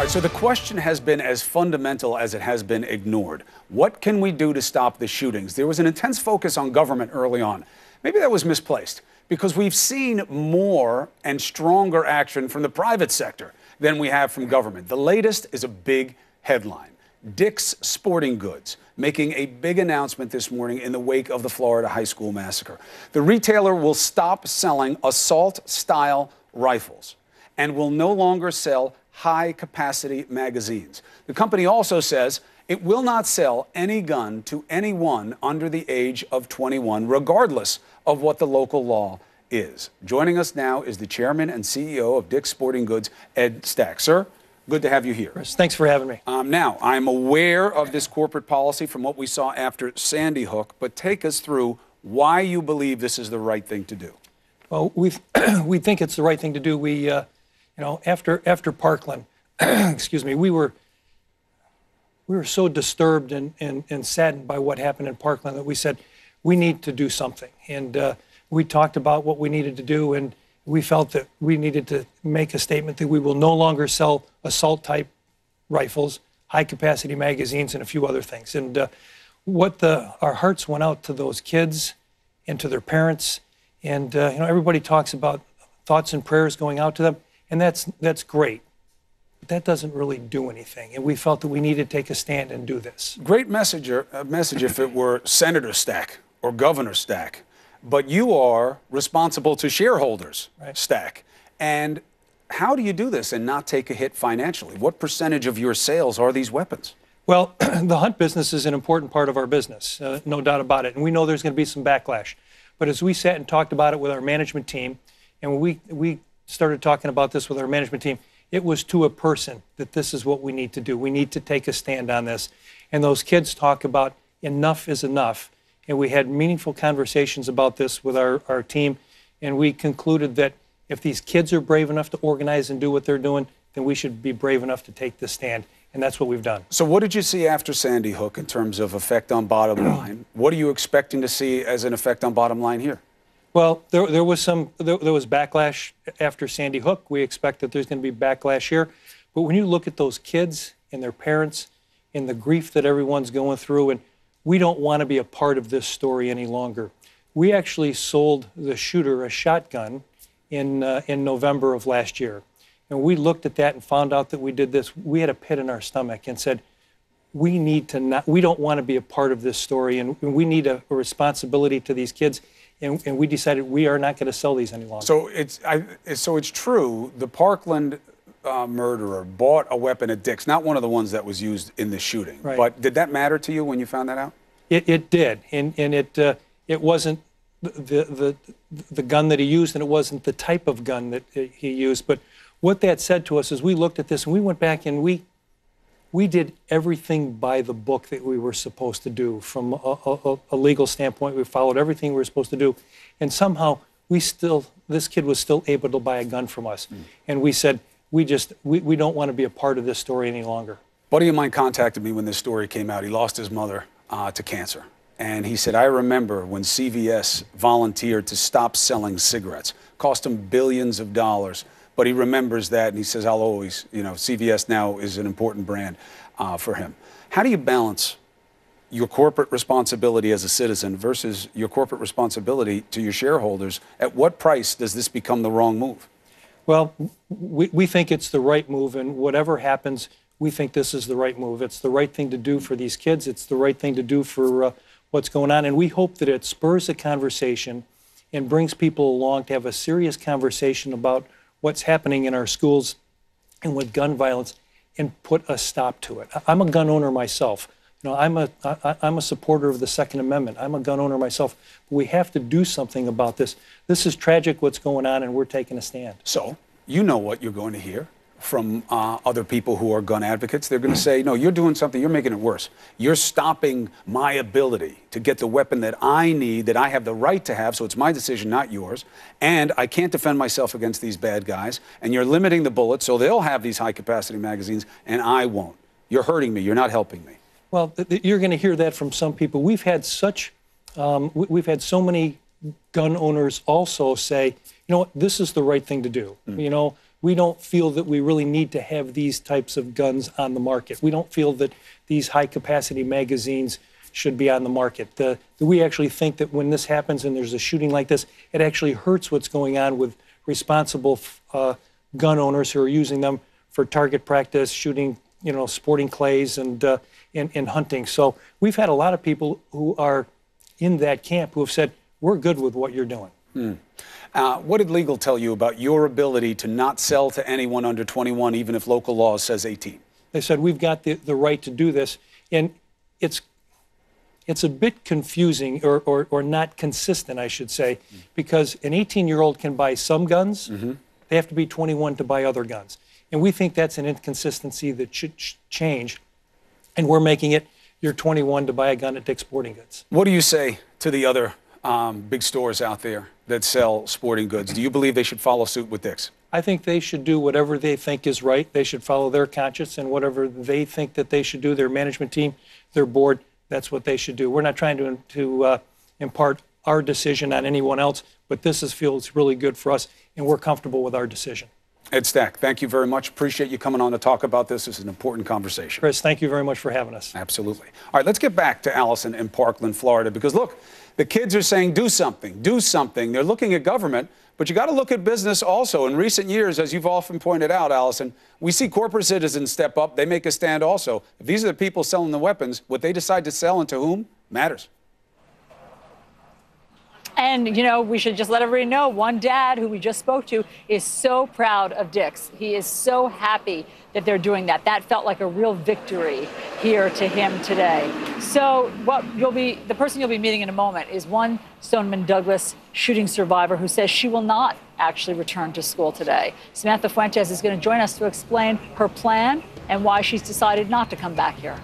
right, so the question has been as fundamental as it has been ignored. What can we do to stop the shootings? There was an intense focus on government early on. Maybe that was misplaced because we've seen more and stronger action from the private sector than we have from government. The latest is a big headline. Dick's Sporting Goods making a big announcement this morning in the wake of the Florida high school massacre. The retailer will stop selling assault-style rifles and will no longer sell high-capacity magazines. The company also says it will not sell any gun to anyone under the age of 21, regardless of what the local law is. Joining us now is the chairman and CEO of Dick's Sporting Goods, Ed Stack. Sir, good to have you here. Chris, thanks for having me. Now, I'm aware of this corporate policy from what we saw after Sandy Hook, but take us through why you believe this is the right thing to do. Well, we think it's the right thing to do. We, after Parkland, excuse me, we were so disturbed and saddened by what happened in Parkland that we said we need to do something. And we talked about what we needed to do, and we felt that we needed to make a statement that we will no longer sell assault-type rifles, high-capacity magazines, and a few other things. And our hearts went out to those kids and to their parents. And everybody talks about thoughts and prayers going out to them, and that's great. But that doesn't really do anything. And we felt that we needed to take a stand and do this. Great message if it were Senator Stack or Governor Stack. But you are responsible to shareholders, right, Stack. And how do you do this and not take a hit financially? What percentage of your sales are these weapons? Well, the hunt business is an important part of our business, no doubt about it. And we know there's going to be some backlash. But as we sat and talked about it with our management team, and when we started talking about this with our management team, it was to a person that this is what we need to do. We need to take a stand on this. And those kids talk about enough is enough. And we had meaningful conversations about this with our team. And we concluded that if these kids are brave enough to organize and do what they're doing, then we should be brave enough to take this stand. And that's what we've done. So what did you see after Sandy Hook in terms of effect on bottom line? What are you expecting to see as an effect on bottom line here? Well, there was backlash after Sandy Hook. We expect that there's going to be backlash here. But when you look at those kids and their parents and the grief that everyone's going through, and we don't want to be a part of this story any longer. We actually sold the shooter a shotgun in November of last year. And we looked at that and found out that we did this. We had a pit in our stomach and said, we don't want to be a part of this story, and we need a responsibility to these kids. And we decided we are not going to sell these any longer. So it's true, the Parkland murderer bought a weapon at Dick's, not one of the ones that was used in the shooting. Right. But did that matter to you when you found that out? It did, and it wasn't the gun that he used, and it wasn't the type of gun that he used. But what that said to us is we looked at this and we went back and we did everything by the book that we were supposed to do from a legal standpoint. We followed everything we were supposed to do, and somehow this kid was still able to buy a gun from us. And we said we don't want to be a part of this story any longer. A buddy of mine contacted me when this story came out. He lost his mother to cancer. And he said, I remember when CVS volunteered to stop selling cigarettes. Cost him billions of dollars. But he remembers that, and he says, I'll always, CVS now is an important brand for him. How do you balance your corporate responsibility as a citizen versus your corporate responsibility to your shareholders? At what price does this become the wrong move? Well, we think it's the right move, and whatever happens, we think this is the right move. It's the right thing to do for these kids. It's the right thing to do for what's going on. And we hope that it spurs a conversation and brings people along to have a serious conversation about what's happening in our schools and with gun violence and put a stop to it. I'm a gun owner myself. I'm a supporter of the Second Amendment. I'm a gun owner myself. But we have to do something about this. This is tragic what's going on, and we're taking a stand. So you know what you're going to hear from other people who are gun advocates. They're going to say, no, you're doing something, you're making it worse. You're stopping my ability to get the weapon that I need, that I have the right to have, so it's my decision, not yours. And I can't defend myself against these bad guys. And you're limiting the bullets, so they'll have these high-capacity magazines, and I won't. You're hurting me. You're not helping me. Well, you're going to hear that from some people. We've had so many gun owners also say, you know what, this is the right thing to do. You know, we don't feel that we really need to have these types of guns on the market. We don't feel that these high-capacity magazines should be on the market. We actually think that when this happens and there's a shooting like this, it actually hurts what's going on with responsible gun owners who are using them for target practice, shooting, sporting clays and hunting. So we've had a lot of people who are in that camp who have said, we're good with what you're doing. What did legal tell you about your ability to not sell to anyone under 21, even if local law says 18? They said, we've got the right to do this. And it's a bit confusing or not consistent, I should say, because an 18-year-old can buy some guns. They have to be 21 to buy other guns. And we think that's an inconsistency that should change. And we're making it, you're 21 to buy a gun at Dick's Sporting Goods. What do you say to the other big stores out there that sell sporting goods? Do you believe they should follow suit with Dick's? I think they should do whatever they think is right. They should follow their conscience, and whatever they think that they should do, their management team, their board, that's what they should do. We're not trying to impart our decision on anyone else, but this feels really good for us, and we're comfortable with our decision. Ed Stack, thank you very much. Appreciate you coming on to talk about this. This is an important conversation. Chris, thank you very much for having us. Absolutely. All right, let's get back to Allison in Parkland, Florida, because look, the kids are saying do something, do something. They're looking at government, but you got to look at business also. In recent years, as you've often pointed out, Allison, we see corporate citizens step up. They make a stand also. If these are the people selling the weapons, what they decide to sell and to whom matters. And, we should just let everybody know, one dad who we just spoke to is so proud of Dick's. He is so happy that they're doing that. That felt like a real victory here to him today. So the person you'll be meeting in a moment is one Stoneman Douglas shooting survivor who says she will not actually return to school today. Samantha Fuentes is going to join us to explain her plan and why she's decided not to come back here.